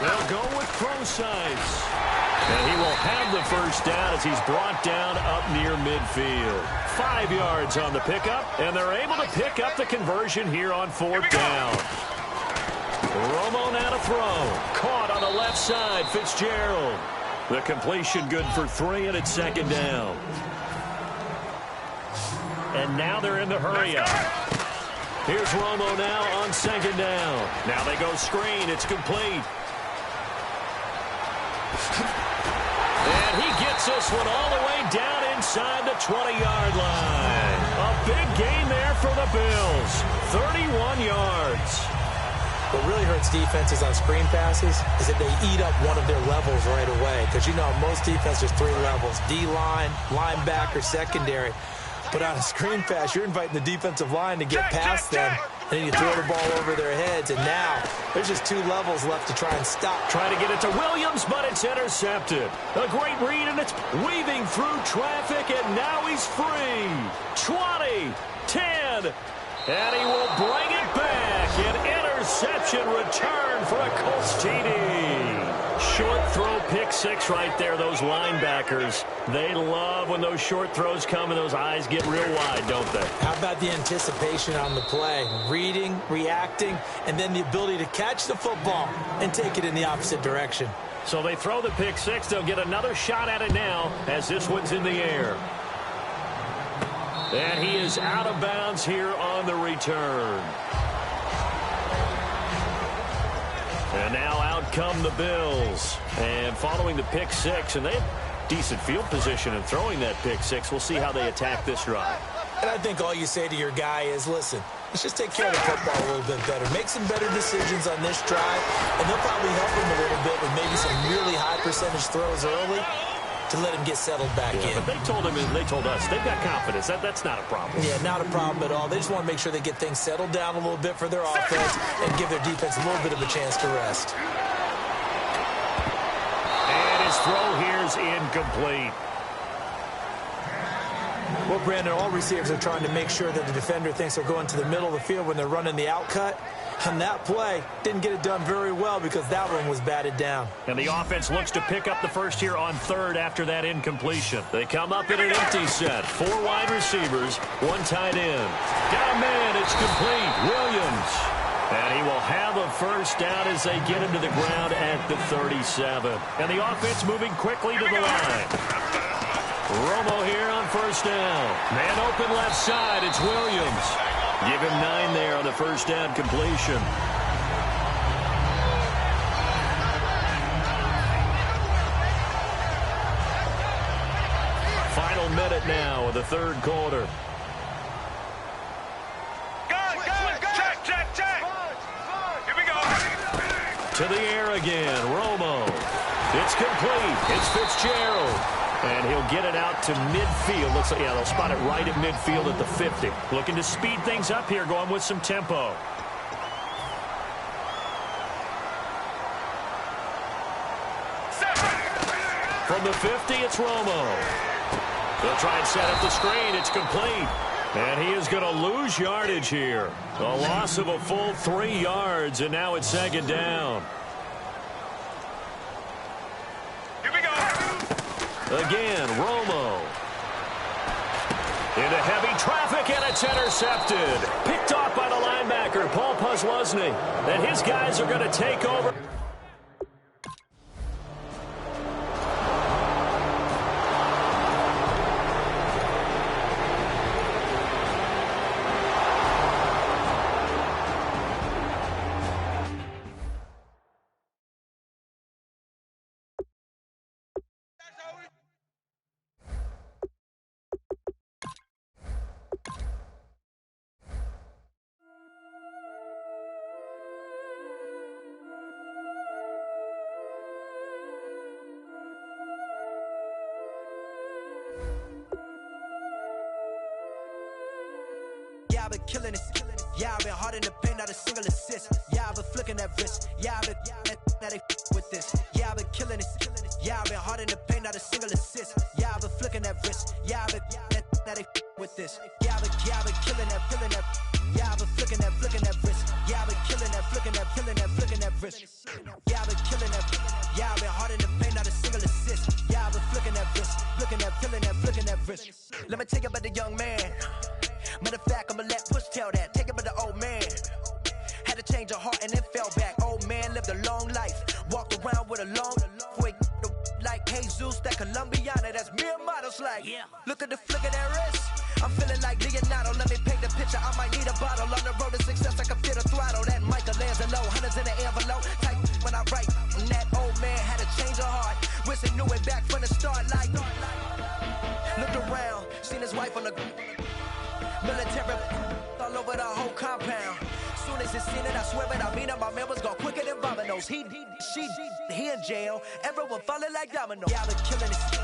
They'll go with Croside. And he will have the first down as he's brought down up near midfield. 5 yards on the pickup, and they're able to pick up the conversion here on 4th down. Romo now to throw. Caught on the left side, Fitzgerald. The completion good for 3, and it's 2nd down. And now they're in the hurry up. Here's Romo now on 2nd down. Now they go screen. It's complete. And he gets this one all the way down inside the 20-yard line. A big gain there for the Bills. 31 yards. What really hurts defenses on screen passes is that they eat up one of their levels right away. Because, you know, most defenses, 3 levels. D-line, linebacker, secondary. But on a screen pass, you're inviting the defensive line to get past them. And then you throw the ball over their heads. And now there's just 2 levels left to try and stop. Trying to get it to Williams, but it's intercepted. A great read, and it's weaving through traffic, and now he's free. 20, 10, and he will bring it back. An interception return for a Colts TD. Short throw pick six right there, those linebackers. They love when those short throws come and those eyes get real wide, don't they? How about the anticipation on the play? Reading, reacting, and then the ability to catch the football and take it in the opposite direction. So they throw the pick six. They'll get another shot at it now as this one's in the air. And he is out of bounds here on the return. And now out come the Bills. And following the pick six, and they have decent field position in throwing that pick six. We'll see how they attack this drive. And I think all you say to your guy is, listen, let's just take care of the football a little bit better. Make some better decisions on this drive, and they'll probably help him a little bit with maybe some really high percentage throws early to let him get settled back in. But they told him, and they told us, they've got confidence. That's not a problem. Yeah, not a problem at all. They just want to make sure they get things settled down a little bit for their offense and give their defense a little bit of a chance to rest. And his throw here is incomplete. Well, Brandon, all receivers are trying to make sure that the defender thinks they're going to the middle of the field when they're running the out cut. And that play didn't get it done very well because that one was batted down. And the offense looks to pick up the first here on third after that incompletion. They come up in an empty set. 4 wide receivers, 1 tight end. Got a man, it's complete. Williams. And he will have a first down as they get him to the ground at the 37. And the offense moving quickly to the line. Romo here on first down. Man open left side, it's Williams. Give him 9 there on the first down completion. Final minute now of the third quarter. Go! Check! Here we go. To the air again, Romo. It's complete. It's Fitzgerald. And he'll get it out to midfield. Looks like, yeah, they'll spot it right at midfield at the 50. Looking to speed things up here, going with some tempo. From the 50, it's Romo. They'll try and set up the screen. It's complete. And he is going to lose yardage here. A loss of a full 3 yards, and now it's second down. Again, Romo. Into heavy traffic, and it's intercepted. Picked off by the linebacker, Paul Puslesny. And his guys are going to take over. Yeah, I've been killing it. Yeah, I've been hard in the paint, not a single assist. Yeah, I've been flicking that wrist. Yeah, I've been now they with this. Yeah, I've been killing it. Yeah, I've been hard in the paint, not a single assist. Yeah, I've been flicking that wrist. Yeah, I've been now they with this. Yeah, I've been killing that. Yeah, I've been flicking that wrist. Yeah, I've been killing that, flicking that wrist. Yeah, I've been killing that. Yeah, I've been hard in the paint, not a single assist. Yeah, I've been flicking that wrist, flicking that wrist. Let me tell you about the young man. Matter of fact, I'ma let Push tell that. Take it by the old man. Had to change her heart and then fell back. Old man lived a long life. Walked around with a long way like Jesus, that Colombiana. That's mere models like. Yeah. Look at the flick of that wrist. I'm feeling like Leonardo. Let me paint the picture. I might need a bottle. On the road to success, I can feel the throttle. That Michelangelo, hundreds in the envelope. Type when I write. And that old man had to change her heart. Wish he knew it back from the start. Like, looked around, seen his wife on the military all over the whole compound. Soon as he seen it, I swear it, I mean it, my man was gone quicker than Vominos. He in jail, everyone falling like dominoes. Yeah, I've been killing it.